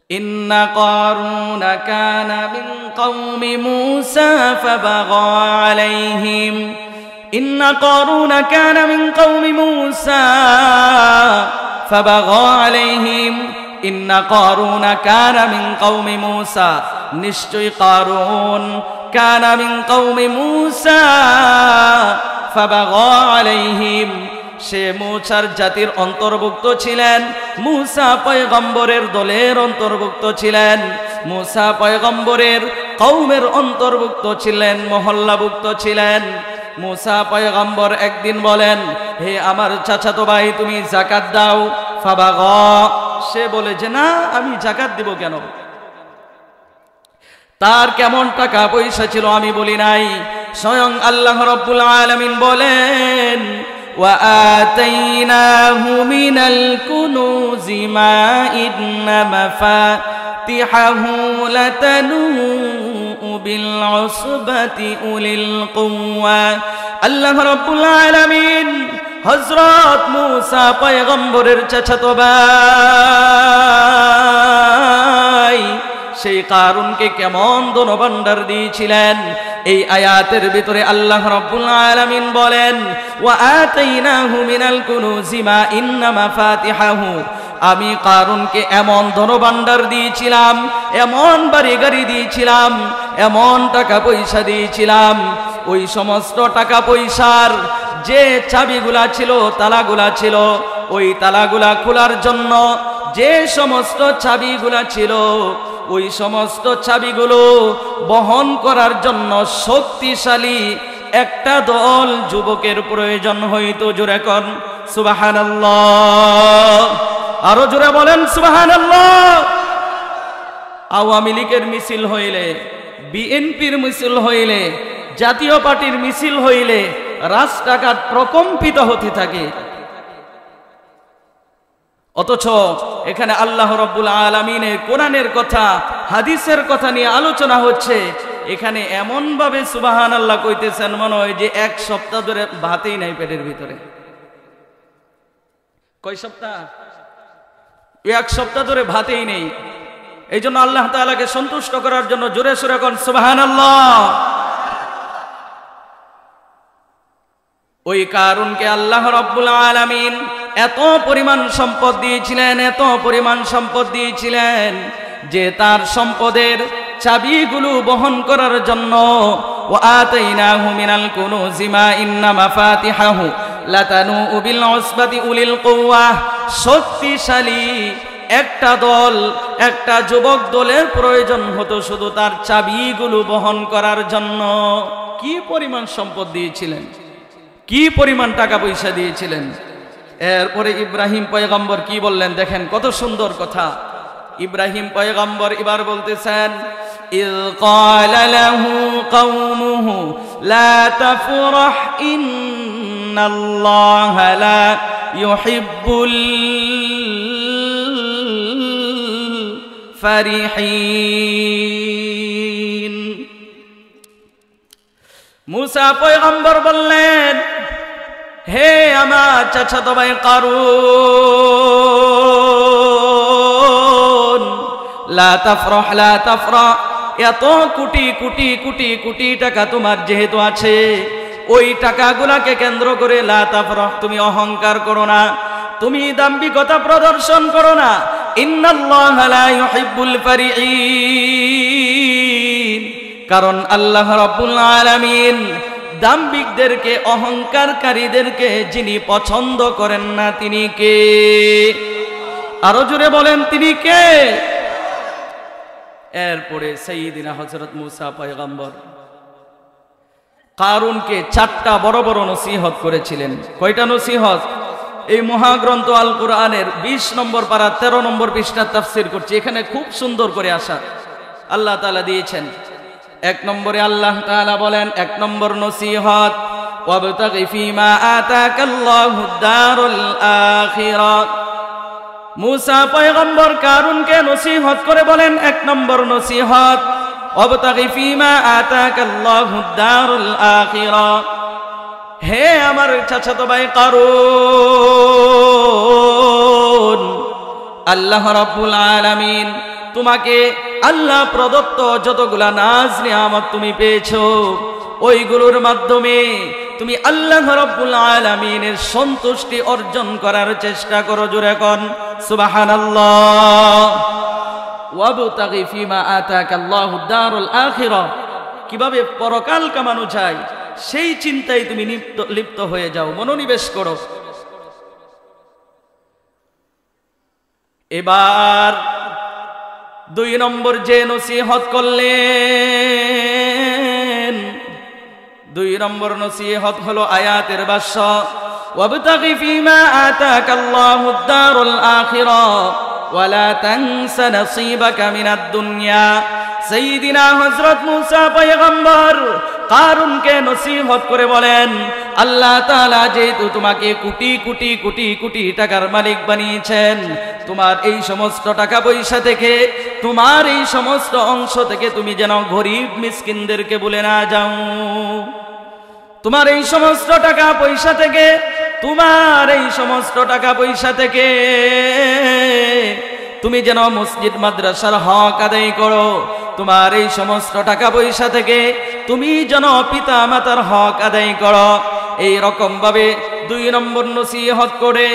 ইন্না কারুনা কানা মিন কওমি মূসা ফাবাগা আলাইহিম ইন্না কারুনা কানা মিন কওমি মূসা ফাবাগা আলাইহিম ইন্না কারুনা কানা মিন কওমি মূসা নিশ্চয় কারুন কানা মিন কওমি মূসা ফাবাগা আলাইহিম সে মূসার জাতির অন্তর্ভুক্ত ছিলেন মূসা পয়গম্বরের দলের অন্তর্ভুক্ত ছিলেন মূসা পয়গম্বরের কওমের অন্তর্ভুক্ত ছিলেন মহল্লাভুক্ত ছিলেন মূসা পয়গম্বর একদিন বলেন হে আমার চাচাতো ভাই তুমি যাকাত দাও ফাবাগা সে বলে যে না আমি যাকাত দিব কেন তার কেমন টাকা পয়সা ছিল আমি বলি নাই স্বয়ং আল্লাহ রাব্বুল আলামিন বলেন وآتيناه من الكنوز ما إن مفاتحه لتنوء بالعصبة أولي القوة الله رب العالمين হযরত মূসা পয়গম্বরের চাচাতো ভাই সেই কারুনকে কেমন ধনভাণ্ডার দিয়েছিলেন এই আয়াতের ভিতরে আল্লাহ রাব্বুল আলামিন বলেন ওয়া আতাইনাহু মিনাল কুনুজি মা ইন্না মাফাতিহাহু আমি কারুনকে এমন ধনভাণ্ডার দিয়েছিলাম এমন বাড়ি গাড়ি দিয়েছিলাম এমন টাকা পয়সা দিয়েছিলাম ওই সমস্ত টাকা পয়সার যে চাবিগুলা ছিল তালাগুলা ছিল ওই তালাগুলা খোলার জন্য যে সমস্ত চাবিগুলা ছিল ওই সমস্ত চাবিগুলো বহন করার জন্য শক্তিশালী একটা দল যুবকের প্রয়োজন হইতো জোরে কোন সুবহানাল্লাহ আরো জোরে বলেন সুবহানাল্লাহ আওয়ামী লীগের মিছিল হইলে বিএনপির মিছিল হইলে জাতীয় পার্টির মিছিল হইলে রাস্তাঘাট প্রকম্পিত হতে থাকে অথচ এখানে আল্লাহ রাব্বুল আলামিনের কোরআনের কথা হাদিসের কথা নিয়ে আলোচনা হচ্ছে এখানে এমন ভাবে সুবহানাল্লাহ কইতেছেন মনে হয় যে এক সপ্তাহ ধরে ভাতেই নাই পেটের ভিতরে কয় সপ্তাহ এক সপ্তাহ ধরে ভাতেই নেই এইজন্য আল্লাহ তাআলাকে সন্তুষ্ট করার জন্য জোরে সোরে কোন সুবহানাল্লাহ ওই কারুনকে আল্লাহ রাব্বুল আলামিন এত পরিমাণ সম্পদ দিয়েছিলেন যে তার সম্পদের চাবিগুলো বহন করার জন্য ওয়া আতাইনাহু মিনাল কুনুজি মা ইন্না মাফাতিহাহু লাতানু বিল উসবাতি উলিল কুওয়া শক্তিশালী একটা দল একটা যুবক দলের প্রয়োজন হতো শুধু তার চাবিগুলো বহন করার জন্য কি পরিমাণ সম্পদ দিয়েছিলেন কি পরিমাণ টাকা পয়সা দিয়েছিলেন এরপরে ইব্রাহিম পয়গম্বর কি বললেন দেখেন কত সুন্দর কথা ইব্রাহিম পয়গম্বর এবার বলতেছেন ইয ক্বালা লাহু কওমুহু লা তাফরাহ ইন্নাল্লাহা লা ইউহিব্বুল ফারিহিন মূসা পয়গম্বর বললেন হে আমার চাচাতো ভাই কারুন লা তাফরাহ এত কোটি কোটি কোটি কোটি টাকা তোমার যেহেতু আছে ওই টাকাগুলাকে কেন্দ্র করে লা তাফরাহ তুমি অহংকার করো না তুমি দাম্ভিকতা প্রদর্শন করো না ইন্নাল্লাহা লা ইউহিব্বুল ফারিহিন কারণ আল্লাহ রাব্বুল আলামিন দাম্ভিকদেরকে অহংকারকারীদেরকে যিনি পছন্দ করেন না তিনি কে আরো জোরে বলেন তিনি কে এরপরে সাইয়্যিদিনা হযরত মূসা পয়গম্বর কারুনকে 4টা বড় বড় নসিহত করেছিলেন কয়টা নসিহত এই মহাগ্রন্থ আল কোরআনের 20 নম্বর পারা 13 নম্বর পৃষ্ঠা তাফসীর করছি এখানে খুব সুন্দর করে আসা আল্লাহ তাআলা দিয়েছেন এক নম্বরে আল্লাহ তাআলা বলেন এক নম্বর নসিহত ওয়াবতাগি ফীমা আতাকাল্লাহুদ দারুল আখিরাহ মূসা পয়গম্বর কারুনকে নসিহত করে বলেন এক নম্বর নসিহত ওয়াবতাগি ফীমা আতাকাল্লাহুদ দারুল আখিরাহ হে আমার চাচাতো ভাই কারুন আল্লাহ রাব্বুল আলামিন তোমাকে আল্লাহ প্রদত্ত যতগুলা নাজ নিয়ামত তুমি পেয়েছো ওইগুলোর মাধ্যমে তুমি আল্লাহ রাব্বুল আলামিনের সন্তুষ্টি অর্জন করার চেষ্টা করো। জোরে কোন সুবহানাল্লাহ। ওয়াবতাগি ফিমা আতাকাল্লাহুদ দারুল আখিরা, কিভাবে পরকাল কামানো যায় সেই চিন্তায় তুমি লিপ্ত হয়ে যাও, মনোনিবেশ করো। এবার 2 নম্বর যে নসিহত করলেন, 2 নম্বর নসিহত হলো আয়াতের ভাষ্য ওয়াবতাগি ফিমা আতাকাল্লাহুদ দারুল আখিরা ওয়ালা তানসা নসিবাকা মিনাদ দুনিয়া। সাইয়্যিদিনা হযরত মুসা পয়গম্বর কারুনকে নসিহত করে বলেন, আল্লাহ তাআলা যেহেতু তোমাকে কোটি কোটি কোটি কোটি টাকার মালিক বানিয়েছেন, তোমার এই সমস্ত টাকা পয়সা থেকে, তোমার এই সমস্ত অংশ থেকে তুমি যেন গরিব মিসকিনদেরকে বলে না যাও। তোমার এই সমস্ত টাকা পয়সা থেকে, তোমার এই সমস্ত টাকা পয়সা থেকে তুমি যেন মসজিদ মাদ্রাসার হক আদায় করো। তোমার এই সমস্ত টাকা পয়সা থেকে তুমি যেন পিতা মাতার হক আদায় করো। এই রকম ভাবে 2 নম্বর নসিহত করে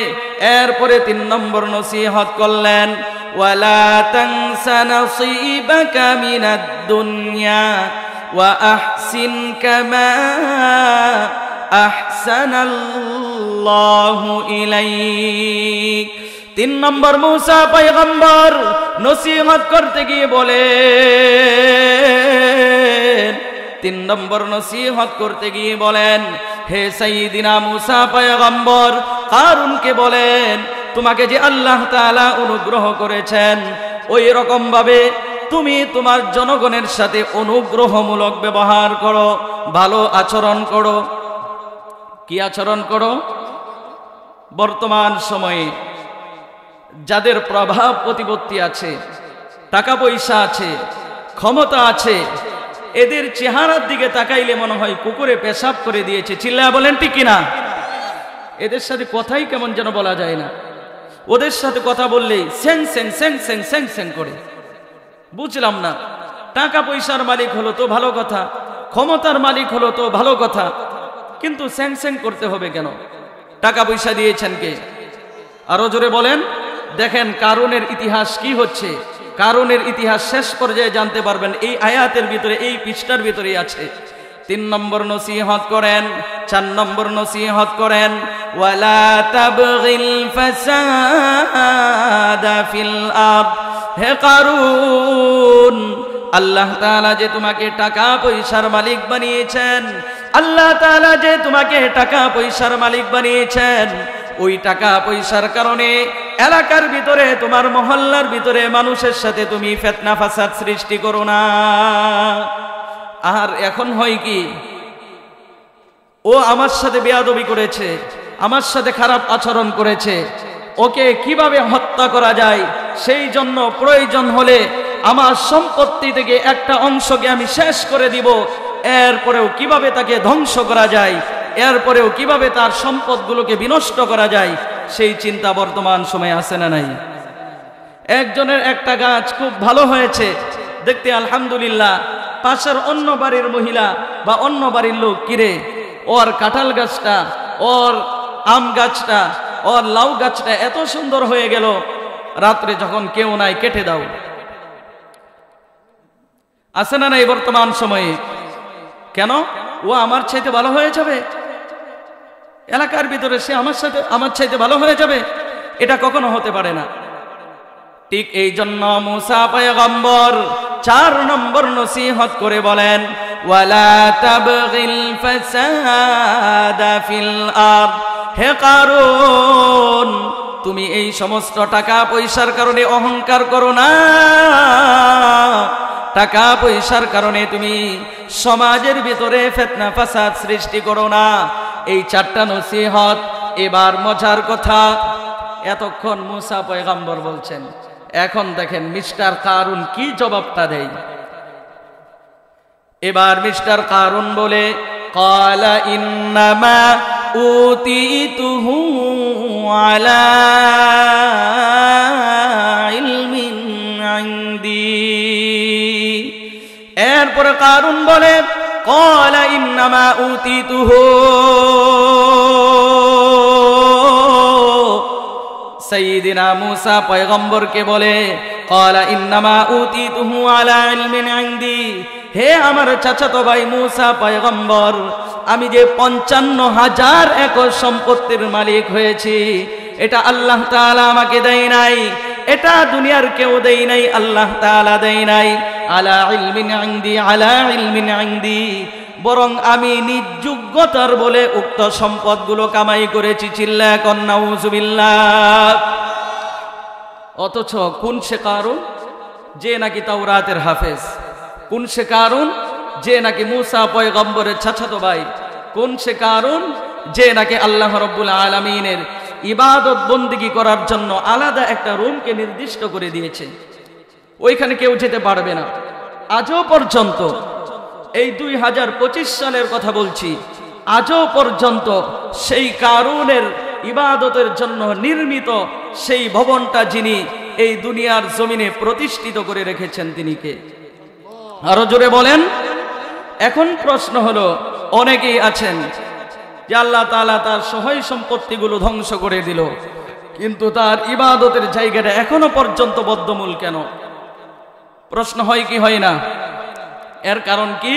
এরপরে 3 নম্বর নসিহত করলেন ওয়ালা তানসা নসিবাকা মিনাদ দুনিয়া ওয়া আহসিন কামা আহসানাল্লাহু ইলাইক। 3 নম্বর মুসা পয়গম্বর নসিহত করতে গিয়ে বলেন, 3 নম্বর নসিহত করতে গিয়ে বলেন, হে সাইয়্যিদিনা মুসা পয়গম্বর কারুনকে বলেন, তোমাকে যে আল্লাহ তাআলা অনুগ্রহ করেছেন ওই রকম ভাবে তুমি তোমার জনগণের সাথে অনুগ্রহমূলক ব্যবহার করো, ভালো আচরণ করো। কি আচরণ করো? বর্তমান সময়ে যাদের প্রভাব প্রতিপত্তি আছে, টাকা পয়সা আছে, ক্ষমতা আছে, এদের চেহারার দিকে তাকাইলে মনে হয় কুকুরে পেশাব করে দিয়েছে। চিল্লায়া বলেন ঠিক কিনা? এদের সাথে কথাই কেমন যেন বলা যায় না। ওদের সাথে কথা বললেই Seng Seng Seng Seng Seng Seng করে। বুঝলাম না, টাকা পয়সার মালিক হলো তো ভালো কথা, ক্ষমতার মালিক হলো তো ভালো কথা, কিন্তু সেং সেং করতে হবে কেন? টাকা পয়সা দিয়েছেন কে? আরো জোরে বলেন। দেখেন কারুনের ইতিহাস কি হচ্ছে। কারুনের ইতিহাস শেষ পর্যায়ে জানতে পারবেন এই আয়াতের ভিতরে, এই পৃষ্ঠার ভিতরেই আছে। 3 নম্বর নসিহত করেন, 4 নম্বর নসিহত করেন ওয়ালা তাবগিল ফাসাদা ফিল আরদ। হে কারুন, আল্লাহ তাআলা যে তোমাকে টাকা পয়সার মালিক বানিয়েছেন, আল্লাহ তাআলা যে তোমাকে টাকা পয়সার মালিক বানিয়েছেন, ওই টাকা পয়সার কারণে এলাকার ভিতরে, তোমার মহল্লার ভিতরে মানুষের সাথে তুমি ফিতনা ফাসাদ সৃষ্টি করো না। আর এখন হয় কি, ও আমার সাথে বেয়াদবি করেছে, আমার সাথে খারাপ আচরণ করেছে, ওকে কিভাবে হত্যা করা যায় সেই জন্য প্রয়োজন হলে আমার সম্পত্তি থেকে একটা অংশকে আমি শেষ করে দিব, এরপরেও কিভাবে তাকে ধ্বংস করা যায়, এরপরেও কিভাবে তার সম্পদগুলোকে বিনষ্ট করা যায়, সেই চিন্তা বর্তমান সময়ে আছে না নাই? একজনের একটা গাছ খুব ভালো হয়েছে দেখতে, আলহামদুলিল্লাহ, পাশের অন্য বাড়ির মহিলা বা অন্য বাড়ির লোক, কিরে ওর কাঁঠাল গাছটা, ওর আম গাছটা, ওর লাউ গাছটা এত সুন্দর হয়ে গেল, রাত্রে যখন কেউ নাই কেটে দাও। আছে না নাই বর্তমান সময়ে? কেন? ও আমার চাইতে ভালো হয়ে যাবে, এলাকার ভিতরে সে আমার চাইতে ভালো হয়ে যাবে, এটা কখনো হতে পারে না। ঠিক এই জন্য মুসা পয়গম্বর 4 নম্বর নসিহত করে বলেন ওয়ালা তাবগিল ফাসাদা ফিল আরদ। হে কারুন, তুমি এই সমস্ত টাকা পয়সার কারণে অহংকার করো না, টাকা পয়সার কারণে তুমি সমাজের ভিতরে ফিতনা ফাসাদ সৃষ্টি করো না। এই 4টা নসিহত। এবার মজার কথা, এতক্ষণ মুসা পয়গম্বর বলছেন, এখন দেখেন মিস্টার কারুন কি জবাবটা দেয়। এবার মিস্টার কারুন বলে ক্বালা ইন্নামা উতিতুহু আলা ইলমিন ইনদি। এরপরে কারুন বলে ক্বালা ইন্নামা উতিতুহু, সাইয়্যিদিনা মূসা পয়গম্বরকে বলে ক্বালা ইন্নামা উতিতুহু আলা ইলমিন ইনদি, হে আমার চাচাতো ভাই মূসা পয়গম্বর, আমি যে 55,000 একর সম্পত্তির মালিক হয়েছি, এটা আল্লাহ তাআলা আমাকে দেয় নাই, এটা দুনিয়ার কেউ দেয় নাই, আল্লাহ তাআলা দেয় নাই। আলা ইলমিন ইনদি, আলা ইলমিন ইনদি, বরং আমি নিজ যোগ্যতার বলে উক্ত সম্পদগুলো কামাই করেছি। চিল্লা কন নাউযুবিল্লাহ। অথচ কোন সে কারুন যে নাকি তাওরাতের হাফেজ, কোন সে কারুন যে নাকি মূসা পয়গম্বরের চাচাতো ভাই, কোন সে কারুন যে নাকি আল্লাহ রাব্বুল আলামিনের ইবাদত বন্দেগী করার জন্য আলাদা একটা রুমকে নির্দিষ্ট করে দিয়েছে, ওইখানে কেউ যেতে পারবে না। আজও পর্যন্ত, এই 2025 সালের কথা বলছি, আজও পর্যন্ত সেই কারুনের ইবাদতের জন্য নির্মিত সেই ভবনটা যিনি এই দুনিয়ার জমিনে প্রতিষ্ঠিত করে রেখেছেন তিনি কে? আরো জোরে বলেন। এখন প্রশ্ন হলো, অনেকেই আছেন যে আল্লাহ তাআলা তার সহায় সম্পত্তিগুলো ধ্বংস করে দিল, কিন্তু তার ইবাদতের জায়গাটা এখনো পর্যন্ত বদ্ধমূল কেন? প্রশ্ন হয় কি হয় না? এর কারণ কি?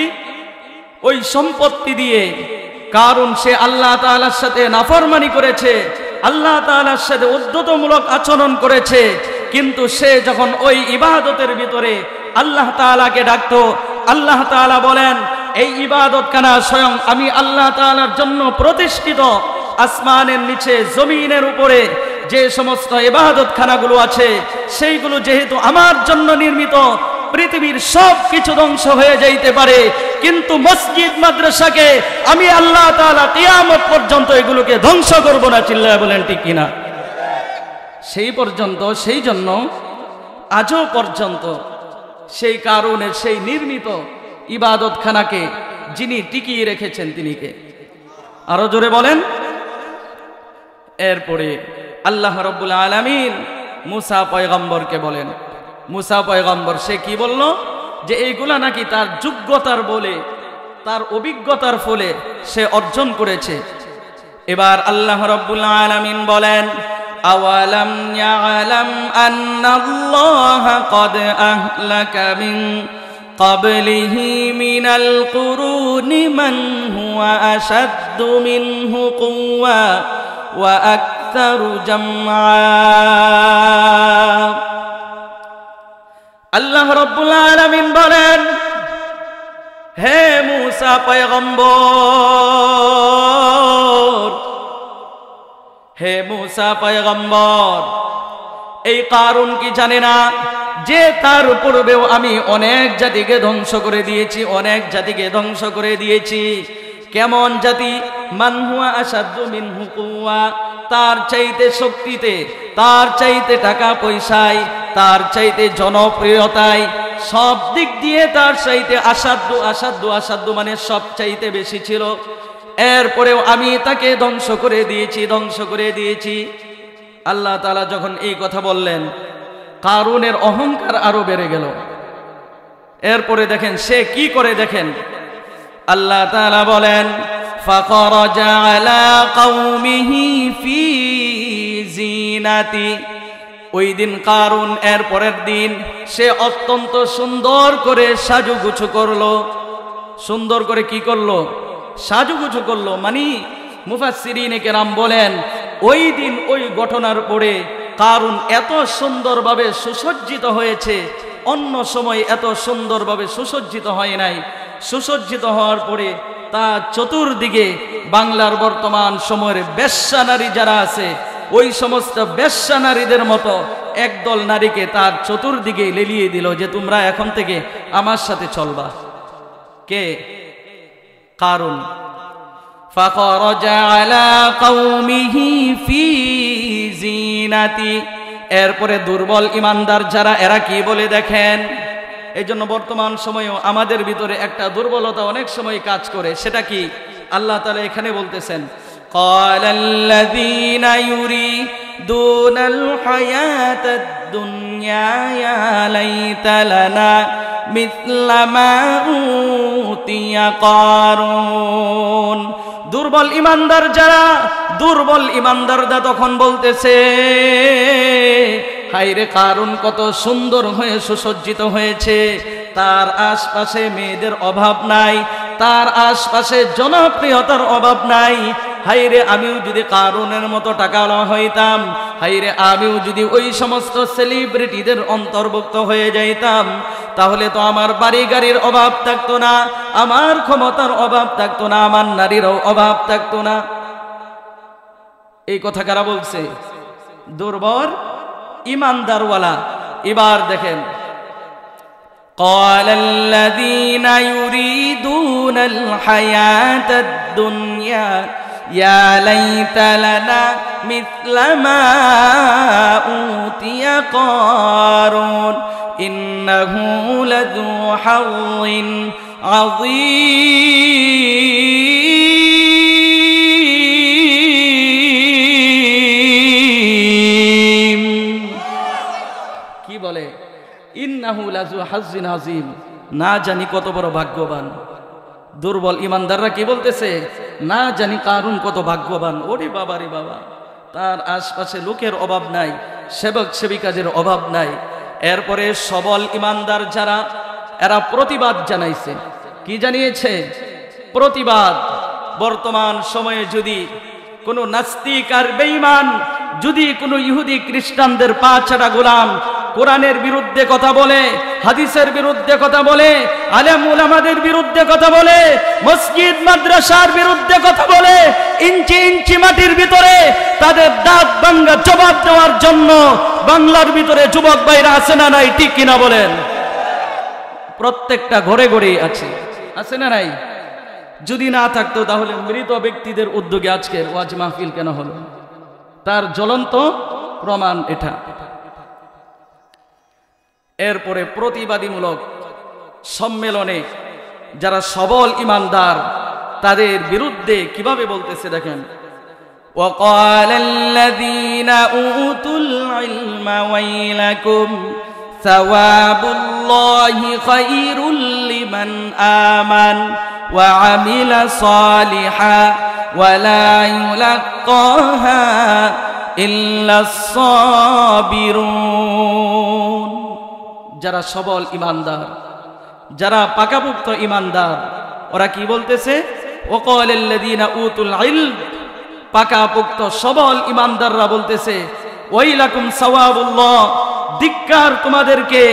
ওই সম্পত্তি দিয়ে কারণ সে আল্লাহ তাআলার সাথে নাফরমানি করেছে, আল্লাহ তাআলার সাথে উদ্ধতমূলক আচরণ করেছে, কিন্তু সে যখন ওই ইবাদতের ভিতরে আল্লাহ তাআলাকে ডাকতো, আল্লাহ তাআলা বলেন এই ইবাদতখানা স্বয়ং আমি আল্লাহ তাআলার জন্য প্রতিষ্ঠিত। আসমানের নিচে জমিনের উপরে যে সমস্ত ইবাদতখানাগুলো আছে সেইগুলো যেহেতু আমার জন্য নির্মিত, পৃথিবীর সব কিছু ধ্বংস হয়ে যাইতে পারে, কিন্তু মসজিদ মাদ্রাসাকে আমি আল্লাহ তাআলা কিয়ামত পর্যন্ত এগুলোকে ধ্বংস করব না। চিল্লায় বলেন ঠিক কিনা? সেই পর্যন্ত, সেই জন্য আজও পর্যন্ত সেই কারণে সেই নির্মিত ইবাদতখানাকে যিনি টিকিয়ে রেখেছেন তিনি কে? আরো জোরে বলেন। এরপরে আল্লাহ রাব্বুল আলামিন মূসা পয়গম্বরকে বলেন, মূসা পয়গম্বর সে কি বলল? যে এইগুলা নাকি তার যোগ্যতার বলে, তার অভিজ্ঞতার ফলে সে অর্জন করেছে। এবার আল্লাহ রাব্বুল আলামিন বলেন, আওয়ালাম ইয়ালাম আন্নাল্লাহা ক্বাদ আহলাকা মিন ক্বাবলিহি মিনাল কুরুনি মান হুয়া আশাদ্দু মিনহু কুওয়া ওয়া আকতারু জামআ। আল্লাহ রাব্বুল আলামিন বলেন, হে মূসা পয়গম্বর, হে মূসা পয়গম্বর, এই কারুন কি জানে না যে তার পূর্বেও আমি অনেক জাতিকে ধ্বংস করে দিয়েছি, অনেক জাতিকে ধ্বংস করে দিয়েছি। কেমন জাতি? মান হুয়া আশাদ্দু মিনহু কুওয়া, তার চাইতে শক্তিতে, তার চাইতে টাকা পয়সায়, তার চাইতে জনপ্রিয়তায়, সব দিক দিয়ে তার চাইতে আসাধ্য আসাধ্য আসাধ্য মানে সব চাইতে বেশি ছিল। এরপরেও আমি তাকে ধ্বংস করে দিয়েছি, ধ্বংস করে দিয়েছি। আল্লাহ তাআলা যখন এই কথা বললেন, কারুনের অহংকার আরো বেড়ে গেল। এরপরে দেখেন সে কি করে, দেখেন আল্লাহ তাআলা বলেন, ফাখরাজা আলা কওমিহি ফি জিনাতি। ওই দিন কারুন এর পরের দিন সে অত্যন্ত সুন্দর করে সাজুগুছু করলো। সুন্দর করে কি করলো? সাজুগুছু করলো। মানে মুফাসসিরিনে কেরাম বলেন, ওই দিন ওই ঘটনার পরে কারুন এত সুন্দরভাবে সুসজ্জিত হয়েছে, অন্য সময় এত সুন্দরভাবে সুসজ্জিত হয় নাই। সুসজ্জিত হওয়ার পরে তার চতুর্দিকে বাংলার বর্তমান সময়ের বেশ্যা নারী যারা আছে, ওই সমস্ত বেশ্যা নারীদের মতো একদল নারীকে তার চতুর্দিকে লেলিয়ে দিল যে তোমরা এখন থেকে আমার সাথে চলবা। কে? কারুন। ফাখরাজা আলা কওমিহি ফি জিনাতি। এরপরে দুর্বল ইমানদার যারা, এরা কি বলে দেখেন। এই জন্য বর্তমান সময়েও আমাদের ভিতরে একটা দুর্বলতা অনেক সময় কাজ করে। সেটা কি? আল্লাহ তাআলা এখানে বলতেছেন, ক্বালাল্লাযীনা দুনাল হায়াতাদ দুনিয়া ইয়া লাইতা লানা মিথলা মা উতিয়া কারুন। দুর্বল ইমানদার যারা, দুর্বল ইমানদাররা তখন বলতেছে, হায়রে কারুন কত সুন্দর হয়ে সুসজ্জিত হয়েছে, তার আশপাশে মেয়েদের অভাব নাই, তার আশপাশে জনপ্রিয়তার অভাব নাই। হায়রে আমিও যদি কারুনের মতো টাকাওয়ালা হইতাম, হায়রে আমিও যদি ওই সমস্ত সেলিব্রিটিদের অন্তর্ভুক্ত হয়ে যাইতাম, তাহলে তো আমার বাড়ি গাড়ির অভাব থাকতো না, আমার ক্ষমতার অভাব থাকতো না, আমার নারীরও অভাব থাকতো না। এই কথা কারা বলছে? দুর্বল ইমানদারওয়ালা। এবার দেখেন, قال الذين يريدون الحياة الدنيا يا ليت لنا مثل ما أوتي قارون إنه لذو حظ عظيم। কি বলে? ইন্নাহু লাযু হাজ্জিন আযীম, না জানি কত বড় ভাগ্যবান। দুর্বল ইমানদাররা কি বলতেছে? না জানি কারুন কত ভাগ্যবান। ওরে বাবা রে বাবা, তার আশপাশে লোকের অভাব নাই, সেবক সেবিকাদের অভাব নাই। এরপরে সবল ইমানদার যারা, এরা প্রতিবাদ জানাইছে। কি জানিয়েছে? প্রতিবাদ। বর্তমান সময়ে যদি কোনো নাস্তিক আর বেঈমান যদি কোনো ইহুদি খ্রিস্টানদের পা ছাড়া গোলাম কোরআনের বিরুদ্ধে কথা বলে, হাদিসের বিরুদ্ধে কথা বলে, আলেম উলামাদের বিরুদ্ধে কথা বলে, মসজিদ মাদ্রাসার বিরুদ্ধে কথা বলে, ইঞ্চি ইঞ্চি মাটির ভিতরে তাদের দাঁত ভাঙা জবাব দেওয়ার জন্য বাংলার ভিতরে যুবক ভাইরা আছে না নাই? ঠিক কিনা বলেন? প্রত্যেকটা ঘরে ঘরেই আছে, আছে না নাই? যদি না থাকতো তাহলে মৃত ব্যক্তিদের উদ্যোগে আজকের ওয়াজ মাহফিল কেন হলো? তার জ্বলন্ত প্রমাণ এটা। এরপরে প্রতিবাদীমূলক সম্মেলনে যারা সবল ইমানদার তাদের বিরুদ্ধে কিভাবে বলতেছে দেখেন, وقال الذين أوتوا العلم ويلكم ثواب الله خير لمن آمن وعمل صالحا ولا يلقاها إلا الصابرون। যারা সবল ইমানদার, যারা পাকাপোক্ত ইমানদার, ওরা কি বলতেছে? وقال الذين أوتوا العلم, পাকাপোক্ত সবল ইমানদাররা বলতেছে, ওয়াইলাকুম সাওয়াবুল্লাহ, ধিক্কার তোমাদেরকে।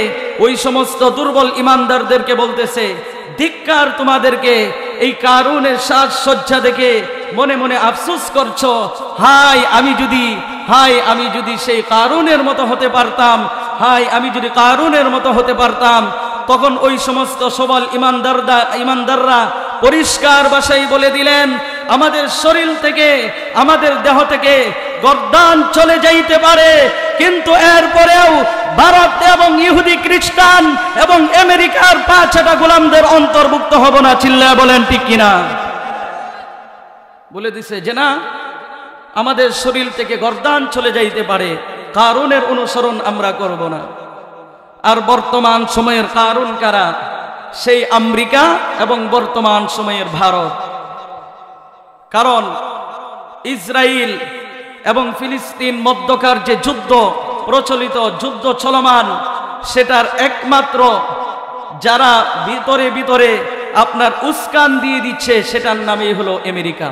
ওই সমস্ত দুর্বল ইমানদারদেরকে বলতেছে, ধিক্কার তোমাদেরকে। এই কারুনের সাজসজ্জা দেখে মনে মনে আফসোস করছো, হায় আমি যদি সেই কারুনের মতো হতে পারতাম, হায় আমি যদি কারুনের মতো হতে পারতাম। তখন ওই সমস্ত সবল ইমানদাররা পরিষ্কার ভাষায় বলে দিলেন, আমাদের শরীর থেকে, আমাদের দেহ থেকে গর্দান চলে যাইতে পারে, কিন্তু এরপরেও ভারত এবং ইহুদি খ্রিস্টান এবং আমেরিকার পাঁচটা গোলামদের অন্তর্ভুক্ত হব না। চিল্লায় বলেন ঠিক কিনা? বলে দিছে যে না, আমাদের শরীর থেকে গর্দান চলে যাইতে পারে, কারুনের অনুসরণ আমরা করব না। আর বর্তমান সময়ের কারুন কারা? সেই আমেরিকা এবং বর্তমান সময়ের ভারত। কারণ ইসরায়েল এবং ফিলিস্তিন মধ্যকার যে যুদ্ধ প্রচলিত, যুদ্ধ চলমান, সেটার একমাত্র যারা ভিতরে ভিতরে আপনার উস্কান দিয়ে দিচ্ছে, সেটার নামই হলো আমেরিকা।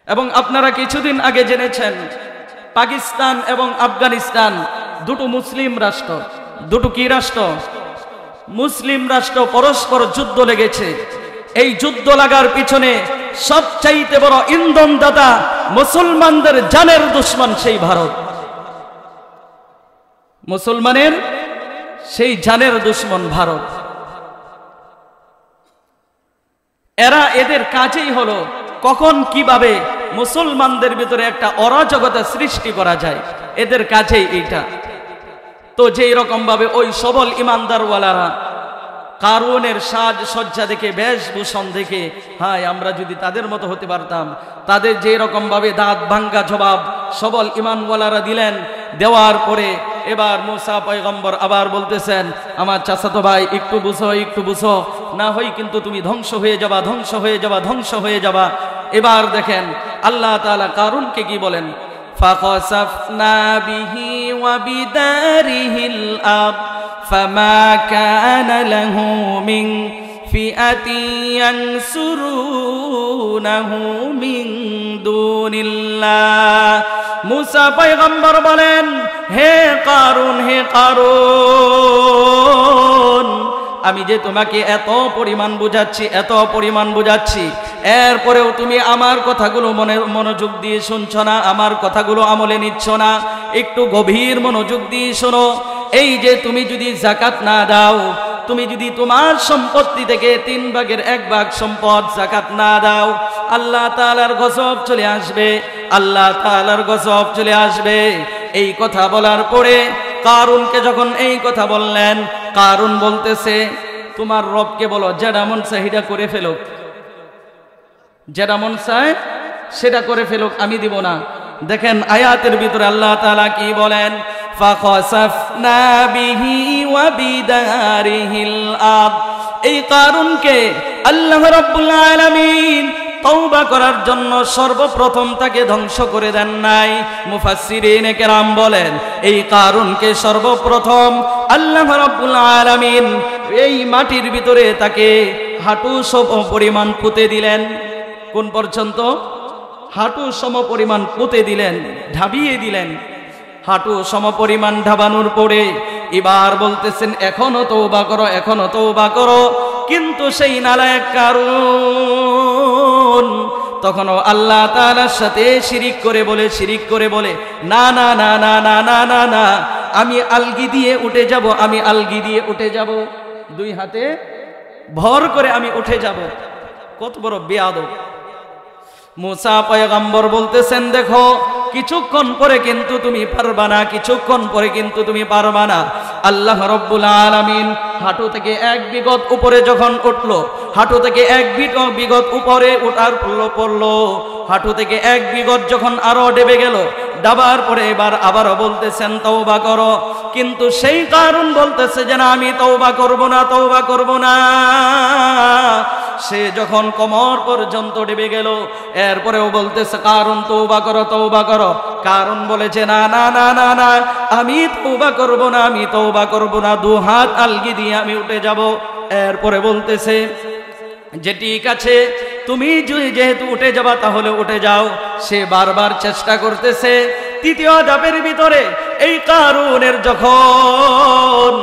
এবং আপনারা কিছুদিন আগে জেনেছেন, পাকিস্তান এবং আফগানিস্তান দুটো মুসলিম রাষ্ট্র, দুটো কি রাষ্ট্র? মুসলিম রাষ্ট্র, পরস্পর যুদ্ধ লেগেছে। এই যুদ্ধ লাগার পিছনে সবচাইতে বড় ইন্ধনদাতা, মুসলমানদের জানের দুশ্মন সেই ভারত। মুসলমানের সেই জানের দুশ্মন ভারত। এদের কাজেই হলো কখন কিভাবে মুসলমানদের ভিতরে একটা অরাজকতা সৃষ্টি করা যায়, এদের কাজেই এইটা। তো যেই রকম ভাবে ওই সবল ইমানদারওয়ালারা কারুনের সাজ সজ্জা দেখে, বেশভূষণ দেখে, হায় আমরা যদি তাদের মতো হতে পারতাম। তাদের যে রকম ভাবে দাঁত ভাঙ্গা জবাব সবল ইমানওয়ালারা দিলেন, দেওয়ার পরে এবার মুসা পয়গম্বর আবার বলতেছেন, আমার চাচাতো ভাই একটু বুঝো, একটু বুঝো, না হয় কিন্তু তুমি ধ্বংস হয়ে যাবা, ধ্বংস হয়ে যাবা, ধ্বংস হয়ে যাবা। এবার দেখেন আল্লাহ তাআলা কারুনকে কি বলেন, ফাখাসাফনা বিহি ওয়া বিদারিহিল আরদ ফামা কানা লাহু মিন ফিআতি ইয়ানসুরুনাহু মিন দুনিল্লাহ। মুসা পয়গম্বর বলেন, হে কারুন, হে কারুন, আমি যে তোমাকে এত পরিমাণ বুঝাচ্ছি, এত পরিমাণ বুঝাচ্ছি, এরপরেও তুমি আমার কথাগুলো মনোযোগ দিয়ে শুনছ না, আমার কথাগুলো আমলে নিচ্ছ না। একটু গভীর মনোযোগ দিয়ে শোনো। এই যে তুমি যদি যাকাত না দাও, তুমি যদি তোমার সম্পত্তি থেকে 3 ভাগের 1 ভাগ সম্পদ যাকাত না দাও, আল্লাহ তাআলার গজব চলে আসবে, আল্লাহ তাআলার গজব চলে আসবে। এই কথা বলার পরে কারুনকে যখন এই কথা বললেন, কারুন বলতেছে, তোমার রবকে বলো যেটা মন চায় সেটা করে ফেলুক, যেটা মন চায় সেটা করে ফেলুক, আমি দিব না। দেখেন আয়াতের ভিতরে আল্লাহ তাআলা কি বলেন, ফাখাসাফনা বিহি ওয়া বিদারিহিল আরদ। এই কারুনকে আল্লাহ রাব্বুল আলামিন তওবা করার জন্য সর্বপ্রথম তাকে ধ্বংস করে দেন নাই। মুফাসসিরিনে কেরাম বলেন, এই কারুনকে সর্বপ্রথম আল্লাহ রাব্বুল আলামিন এই মাটির ভিতরে তাকে হাঁটু সম পরিমাণ পুঁতে দিলেন। কোন পর্যন্ত? হাঁটু সম পরিমাণ পুঁতে দিলেন, ঢাবিয়ে দিলেন। হাঁটু সম পরিমাণ ঢাবানোর পরে এবার বলতেছেন, এখনো তওবা করো, এখনো তওবা করো। কিন্তু সেই নালায়েক কারুন তখনও আল্লাহ তাআলার সাথে শিরিক করে বলে, না না না না না না না না, আমি আলগি দিয়ে উঠে যাব, আমি আলগি দিয়ে উঠে যাব, 2 হাতে ভর করে আমি উঠে যাব। কত বড় বেয়াদব! মুসা পয়গম্বর বলতেছেন, দেখো কিছুক্ষণ পরে কিন্তু তুমি পারবা না, কিছুক্ষণ পরে কিন্তু তুমি পারবা না। আল্লাহ রাব্বুল আলামিন হাঁটু থেকে 1 বিগত উপরে যখন উঠলো, হাঁটু থেকে 1 বিগত উপরে উঠার পড়লো, হাঁটু থেকে 1 বিগত যখন আরো ডেবে গেল, ডাবার পরে এবার আবারও বলতেছেন তওবা করো। কিন্তু সেই কারুন বলতেছে যে না, আমি তওবা করব না, তওবা করব না। সে যখন কোমর পর্যন্ত ডেবে গেল, এরপরেও বলতেছে কারুন তওবা করো, তওবা করো। কারুন বলেছে না না না না না, আমি তওবা করব না, আমি তওবা করব না, 2 হাত আলগি দিয়ে আমি উঠে যাব। এরপরে বলতেছে যে ঠিক আছে, তুমি যেহেতু উঠে যাবা তাহলে উঠে যাও। সে বারবার চেষ্টা করতেছে। 3য় ধাপের ভিতরে এই কারুনের যখন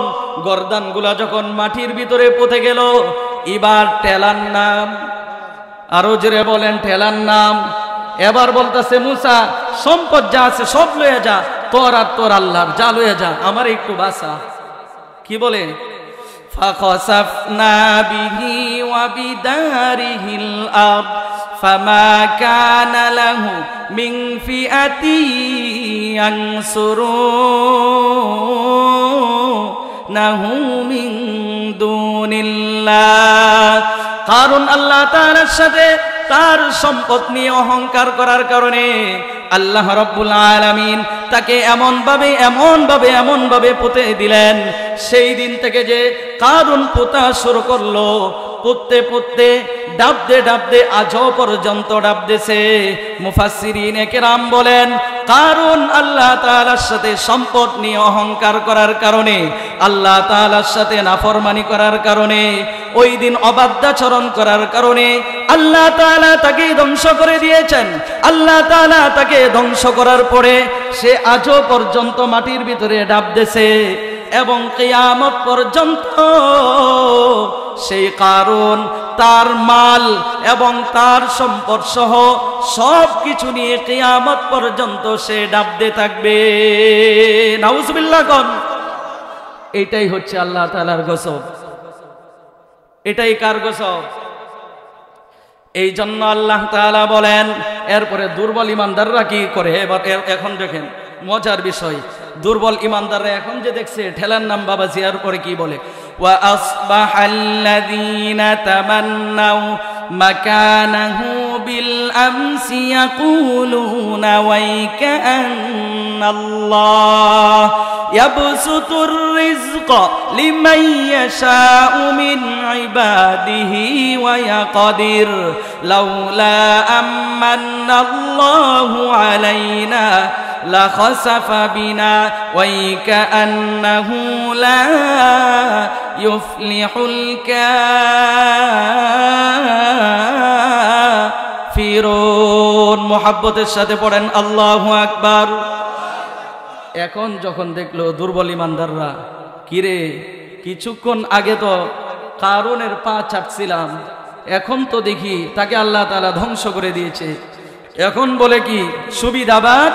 গর্দানগুলা যখন মাটির ভিতরে পুঁতে গেল, এবার টেলার নাম, আরো জোরে বলেন টেলার নাম। এবার বলতেছে, মুসা সম্পদ যা আছে সব লয়ে যা, তোর আর তোর আল্লাহর, যা লয়ে যা, আমার একটু বাঁচা। কি বলে? ফাখাসাফনা বিহি ওয়া বিদারিহিল আরদ ফামা কানা লাহু মিন ফিআতি ইয়ানসুরুনাহু মিন দুনিল্লাহ। কারণ আল্লাহ তাআলার সাথে তার সম্পদ নিয়ে অহংকার করার কারণে আল্লাহ রাব্বুল আলামিন তাকে এমন ভাবে পুঁতে দিলেন। সেই দিন থেকে যে কারুন পোতা শুরু করলো, পুঁততে ডাবদে আজও পর্যন্ত ডাবদেছে। মুফাসসিরিনে কেরাম বলেন, কারুন আল্লাহ তাআলার সাথে সম্পদ নিয়ে অহংকার করার কারণে, আল্লাহ তাআলার সাথে নাফরমানি করার কারণে, ওই দিন অবাধ্যাচরণ করার কারণে আল্লাহ তাআলা তাকে ধ্বংস করে দিয়েছেন। আল্লাহ তাআলা তাকে ধ্বংস করার পরে সে আজও পর্যন্ত মাটির ভিতরে ডাবদেছে এবং কিয়ামত পর্যন্ত সেই কারুন তার মাল এবং তার সম্পদ সহ সব কিছু নিয়ে কিয়ামত পর্যন্ত সে ডাবতে থাকবে। নাউজুবিল্লাহ কোন। এটাই হচ্ছে আল্লাহ তাআলার গজব। এটাই কার গজব? এই জন্য আল্লাহ তাআলা বলেন, এরপরে দুর্বল ইমানদাররা কি করে? এবার এখন দেখেন, মজার বিষয়, দুর্বল ইমানদাররা এখন যে দেখছে ঠেলার নাম বাবা জিয়ার পরে কি বলে, ওয়া আসবাহাল্লাযীনা তামান্নাউ মাকানাহু বিল আমসি ইয়াকুলুনা ওয়াইকান্নাল্লাহ ইয়াবসুতুর রিজকা লিমান ইয়াশাউ মিন ইবাদিহি ওয়া ইয়াকদির লাউলা আমান্নাল্লাহু আলাইনা لخسف بنا ويكأنه لا يفلح الكافرون محبতের সাথে পড়েন আল্লাহু আকবার। এখন যখন দেখলো দুর্বল ইমানদাররা, কিরে কিছুক্ষণ আগে তো কারুনের পা চাটছিলাম, এখন তো দেখি তাকে আল্লাহ তাআলা ধ্বংস করে দিয়েছে, এখন বলে কি সুবিধাবাদ,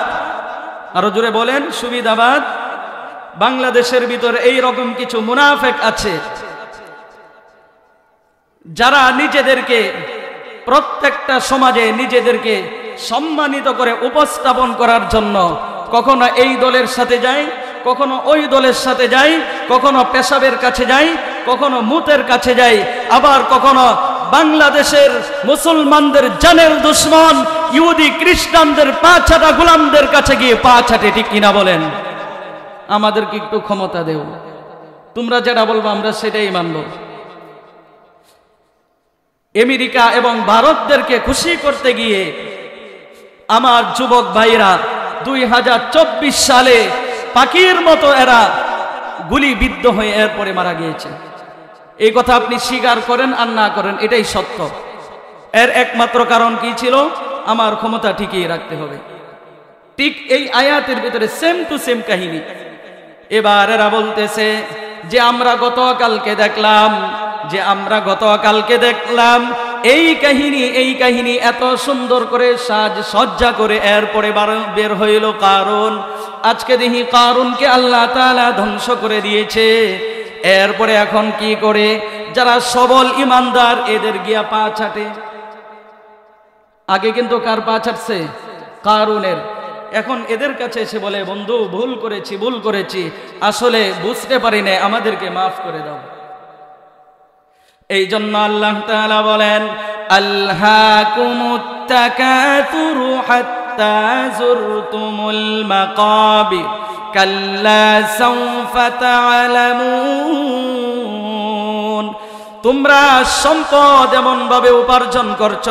আরো জোরে বলেন সুবিধাবাদ। বাংলাদেশের ভিতরে এই রকম কিছু মুনাফিক আছে যারা নিজেদেরকে প্রত্যেকটা সমাজে নিজেদেরকে সম্মানিত করে উপস্থাপন করার জন্য কখনো এই দলের সাথে যায়, কখনো ওই দলের সাথে যায়, কখনো পেশাবের কাছে যায়, কখনো মুতের কাছে যায়, আবার কখনো বাংলাদেশের মুসলমানদের জানের দুশ্মন ইহুদি খ্রিস্টানদের পা ছাটা গোলামদের কাছে গিয়ে পা ছাটে। ঠিক কিনা বলেন? আমাদেরকে একটু ক্ষমতা দেও, তোমরা যেটা বলবো আমরা সেটাই মানব। আমেরিকা এবং ভারতদেরকে খুশি করতে গিয়ে আমার যুবক ভাইরা 2024 সালে পাখির মতো এরা গুলিবিদ্ধ হয়ে এরপরে মারা গিয়েছে। এই কথা আপনি স্বীকার করেন আর না করেন, এটাই সত্য। এর একমাত্র কারণ কি ছিল? আমার ক্ষমতা ঠিকই রাখতে হবে। ঠিক এই আয়াতের ভিতরে সেম টু সেম কাহিনী। এবার এরা বলতেছে যে আমরা গতকালকে দেখলাম এই কাহিনী এত সুন্দর করে সজ্জা করে এরপরে বের হইল কারুন। আজকে দেখি কারুনকে আল্লাহ তাআলা ধ্বংস করে দিয়েছে। এরপরে এখন কি করে যারা সবল ইমানদার এদের গিয়া পা ছাটে। আগে কিন্তু কার পা ছাটছে? কারুনের। এখন এদের কাছে এসে বলে বন্ধু ভুল করেছি, আসলে বুঝতে পারি না, আমাদেরকে মাফ করে দাও। এই জন্য আল্লাহ তাআলা বলেন আলহাকুমুত তাকাতুরু হাত্তা যুরতুমুল মাকাবির কাল্লা সাউফা তা'লামুন। তোমরা সম্পদ এমন ভাবে উপার্জন করছো